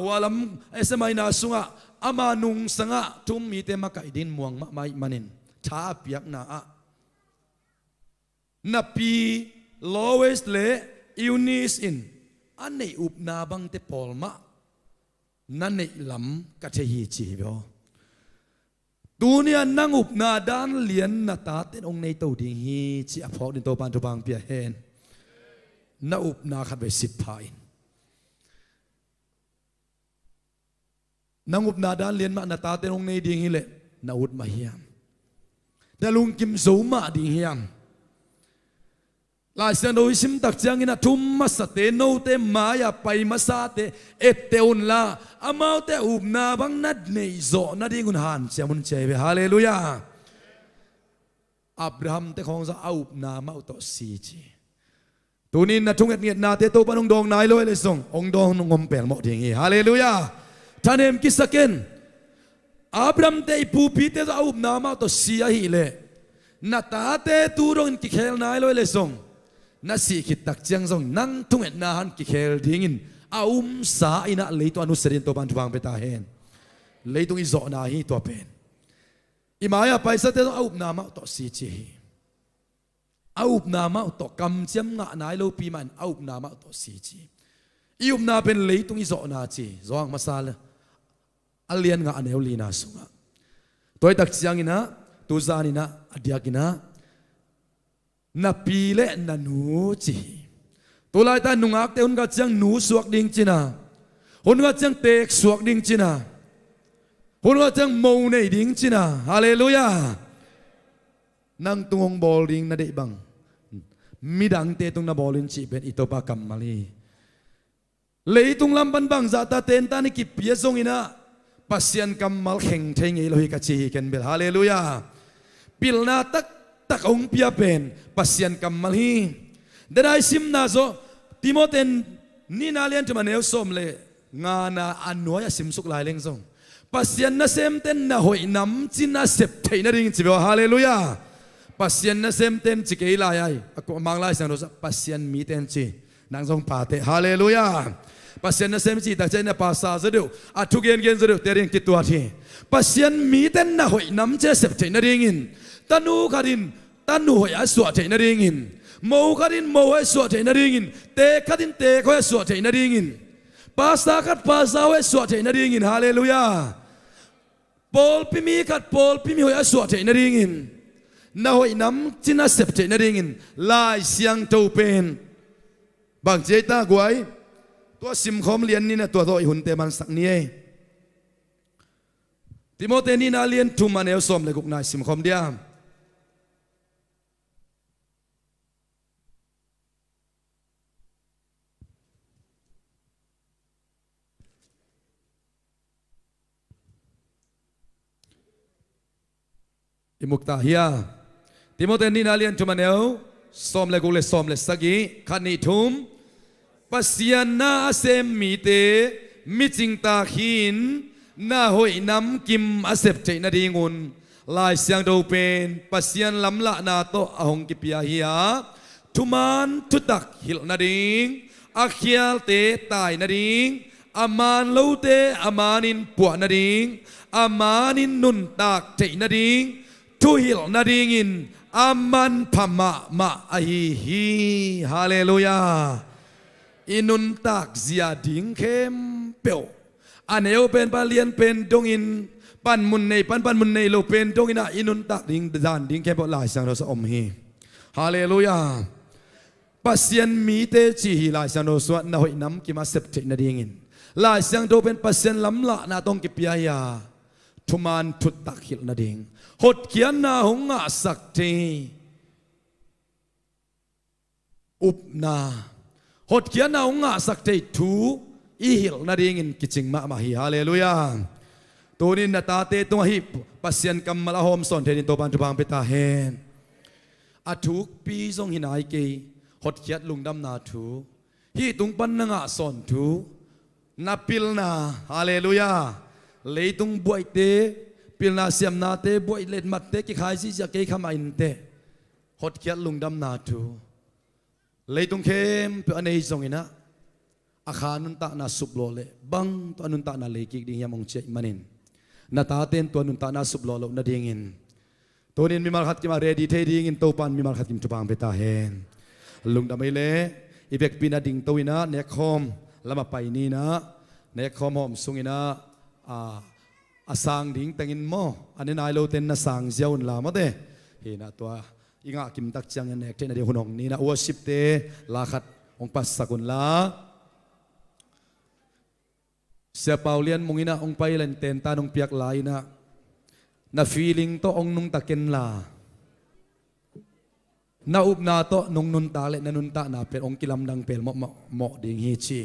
walam esamai na sunga ama nung sanga tum mi te makai din muang ma mai manin tha piak na na pi lowest le Eunice in anei up na bang te polma nanei lam ka the hi chi bo dunia nang up na dan lian na ta ten ong nei to ding hi chi a phok din to pan to bang pia hen na up na khat be sip phain nang up na dan lian ma na ta te ong nei ding hi le na ut ma hiam da lung kim zo ma ding hiam lai san doi sim tak chang ina thum ma sa te no te ma ya pai ma sa te et te un la amau te up na bang nat nei zo na ding un han chamun cheve hallelujah Abraham te khong za up na ma to si chi tunin na thunget nget na te to panong dong nai loi le song ong dong ngom pel mo ding hi hallelujah thanem kisaken Abraham te pu pi te za up na ma to si a hi le na ta te tu rong ki khel nai loi le song na si khit tak chiang zong nang thunget na han ki khel ding in sa ina le to anu serin to ban bang beta hen le tung i zo na hi to pen imaya paisa te up na ma to si chi aup na ma to kam chiam nga nai lo pi man aup na ma to si chi iup na pen le tung i zo na chi zong masal alian nga aneu li na sunga toy tak chiang ina tu zanina adiakina na pile na nu chi to lai ta nungak te un ga chiang nu suak ding china hun ga chiang tek suak ding china hun ga chiang mo nei ding china hallelujah nang tungong bol ding na de bang midang te tung na bolin chi ben ito pa kamali leitung lamban bang zata ten ta ni ki pia song ina pasien kamal kheng theng ei lohi ka chi ken bel hallelujah pilna tak ong pia pen pasien kamal hi dai sim na zo Timoten ni na lian tuma neu som le nga na anoya sim suk lai leng song pasien na sem ten na hoi nam chin na sep thei na ring chi bo hallelujah pasien na sem ten chi ke lai ai ako mang lai sang ro pasien mi ten chi nang jong pa te hallelujah pasien na sem chi ta chen na pa sa za deu a thu gen gen za deu te ring ki tua thi pasien mi ten na hoi nam che sep thei na ring in tanu kharin tanu hoi a suwa thei na ring in mo kharin mo hoi suwa thei na ring in te kharin te khoi suwa thei na ring in pa sa khat pa sa hoi suwa thei na ring in hallelujah pol pi mi khat pol pi mi hoi a suwa thei na ring in na hoi nam china sep thei na ring in lai siang to pen bang che ta guai to sim khom lian ni na to doi hun te man sak ni e Timote ni na lian thu man el som le guk na sim khom dia อิมุกตาเฮียติโมเตนีนาเลียนจุมันเอวสอมเลกุเลสอมเลสกีขันนิทุมปัสยานาเซมมีเตมิจิงตาขินนาหอยน้ำกิมอาเซบใจนาดีงุนลายเสียงดูเป็นปัสยานลำละนาโตอหงกิปิยาเฮียทุมันทุตักหิลนาดิงอาเคียลเตตายนาดิงอามันลูเตอามานินปวนาดิงอามานินนุนตากใจนาดิงทุหิลนาดิงินอามันพม่ามาอหิฮีฮาเลลูยาอินุนตักเสียดิ่งเข้มเปียวอันเอวเป็นปาเลียนเป็นดงอินปันมุนในปันมุนในโลเป็นดงอินอินุนตักดิ่งดานดิ่งเข้มเปียวลายสังเราสอมฮีฮาเลลูยาปัสยันมีเตจีฮีลายสังเราสวดนาหอยน้ำกิมาเสพตินาดิ่งอินลายสังโดเป็นปัสยันล้ำละนาตงกิปยายาทุมานทุตักหิลนาดิ่งหดเขียนนาหงอาสักทีอุปนาหดเขียนนาหงอาสักทีทูอีหิลนาดิ่งอินกิจิงมาฮีฮาเลลูยาตัวนี้นาตาเตตัวฮิปัสยันกำมลาหอมสอนเทนินตัวบันทุบังเปตาเฮนอาทุกปีทรงหินายเกยหดเขียนลุงดำนาทูฮีตุงปันนงะสอนทูนับพิลนาฮาเลลูยาเลยตุงบวยเตพิลนาเสียมนาเตบวยเล็ดมัดเตกิขายสิจะเกยขมาอินเตหดเขียนลุงดำนาทูเลยตุงเข้มเพื่อในทรงอินะอาคานุนตานาสุบโลเลบังตัวนุนตานาเลกิกดิ่งยามองเจมันินนาตาเตนตัวนุนตานาสุบโลโลนาดิ่งอินตัวนี้มีมาขัดกิมาเรดีเทดิ่งอินตัวปันมีมาขัดกิมจุบังเปตาเฮนลุงดำไม่เละอีเบกปีนาดิ่งตัวอินะเนคอมละมาไปนี่นะเนคอมหอมสุงอินะอาสังดิ่งแต่งินโมอันนี้นายโลเตนนาสังเจ้าอุนลามะเตเฮนะตัวอิงากิมตักจังยันเนกเทนเดียหุนองนี่นะอวสิบเตลาขัดองปัสสกุลลาเสียเปาเลียนมงอินะองไปเล่นเต้นตาองเปียกลายนะfeeling toองนุงตะเกนลาna up na to nung nun tale na nun ta na per ong kilam dang pel moดิ่งฮีชี